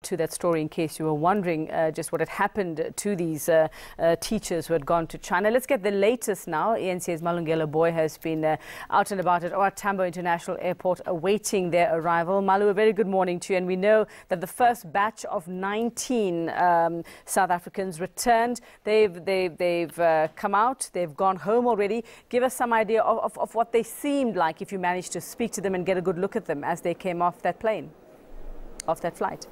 to that story in case you were wondering just what had happened to these teachers who had gone to China. Let's get the latest now. ENC's Malungelo Boy has been out and about at OR Tambo International Airport awaiting their arrival. Malu, a very good morning to you. And we know that the first batch of 19 South Africans returned. They've come out. They've gone home already. Give us some idea of what they seemed like if you managed to speak to them and get a good look at them as they came off that plane, off that flight.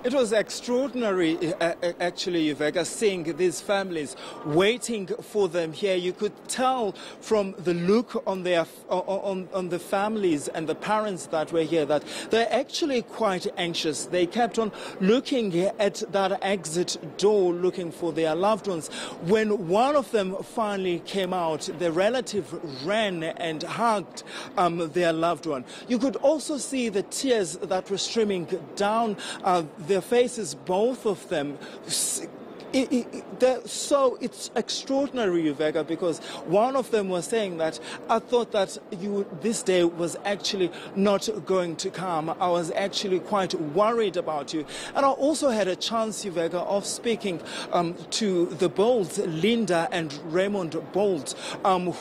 It was extraordinary, actually, Yuveka, seeing these families waiting for them here. You could tell from the look on their on the families and the parents that were here that they're actually quite anxious. They kept on looking at that exit door, looking for their loved ones. When one of them finally came out, the relative ran and hugged their loved one. You could also see the tears that were streaming down their faces, both of them. So it's extraordinary, Yuveka, because one of them was saying that I thought that this day was actually not going to come. I was actually quite worried about you. And I also had a chance, Yuveka, of speaking to the Bolts, Linda and Raymond Bolt,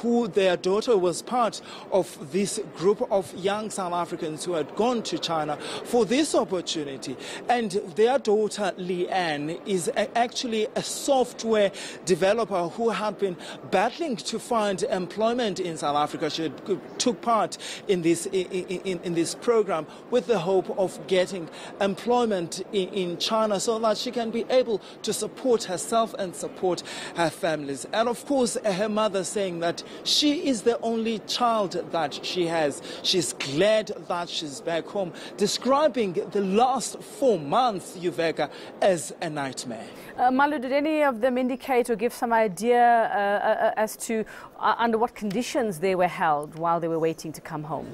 who their daughter was part of this group of young South Africans who had gone to China for this opportunity. And their daughter, Leanne, is actually a software developer who had been battling to find employment in South Africa. She took part in this program with the hope of getting employment in China so that she can be able to support herself and support her families. And of course, her mother saying that she is the only child that she has. She's glad that she's back home, describing the last 4 months, Yuveka, as a nightmare. Malu, did any of them indicate or give some idea as to under what conditions they were held while they were waiting to come home?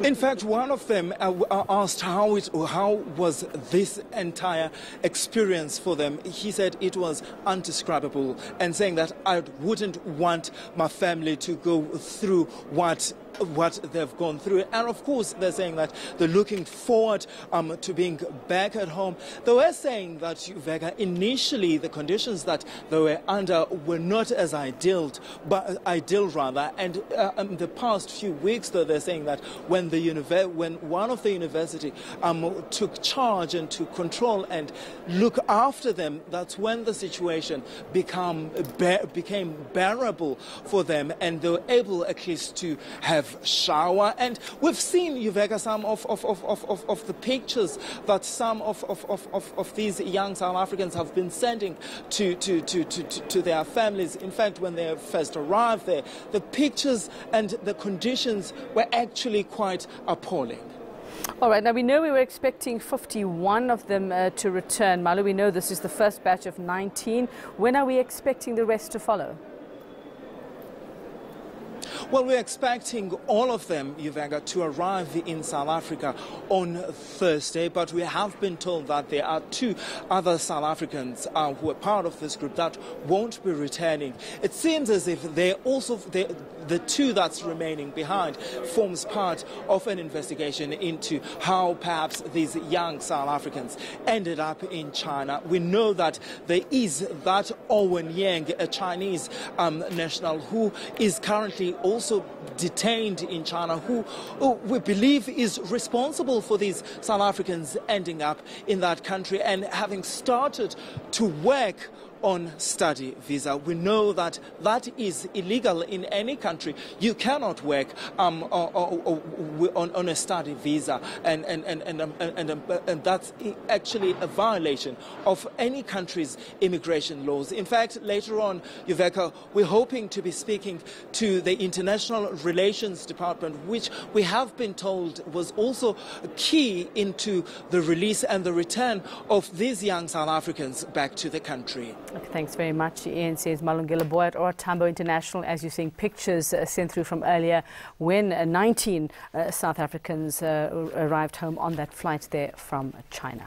In fact, one of them asked how was this entire experience for them. He said it was undescribable, and saying that I wouldn't want my family to go through what they've gone through. And of course, they're saying that they're looking forward to being back at home. They were saying that, Yuveka, initially the conditions that they were under were not as ideal rather. And in the past few weeks, though, they're saying that when one of the university took charge and took control and look after them, that's when the situation became bearable for them, and they were able at least to have shower. And we've seen, Yuveka, some of the pictures that some of these young South Africans have been sending to their families. In fact, when they first arrived there, the pictures and the conditions were actually quite appalling. All right, now we know we were expecting 51 of them to return. Malu, we know this is the first batch of 19. When are we expecting the rest to follow? Well, we're expecting all of them, Yuveka, to arrive in South Africa on Thursday, but we have been told that there are 2 other South Africans who are part of this group that won't be returning. It seems as if the 2 that's remaining behind forms part of an investigation into how perhaps these young South Africans ended up in China. We know that there is that Owen Yang, a Chinese national, who is currently also detained in China, who we believe is responsible for these South Africans ending up in that country and having started to work on study visa. We know that that is illegal in any country. You cannot work on a study visa, and that's actually a violation of any country's immigration laws. In fact, later on, Yuveka, we're hoping to be speaking to the International Relations Department, which we have been told was also key into the release and the return of these young South Africans back to the country. Thanks very much. ENC's Malungelo Boy at OR Tambo International, as you're seeing pictures sent through from earlier when 19 South Africans arrived home on that flight there from China.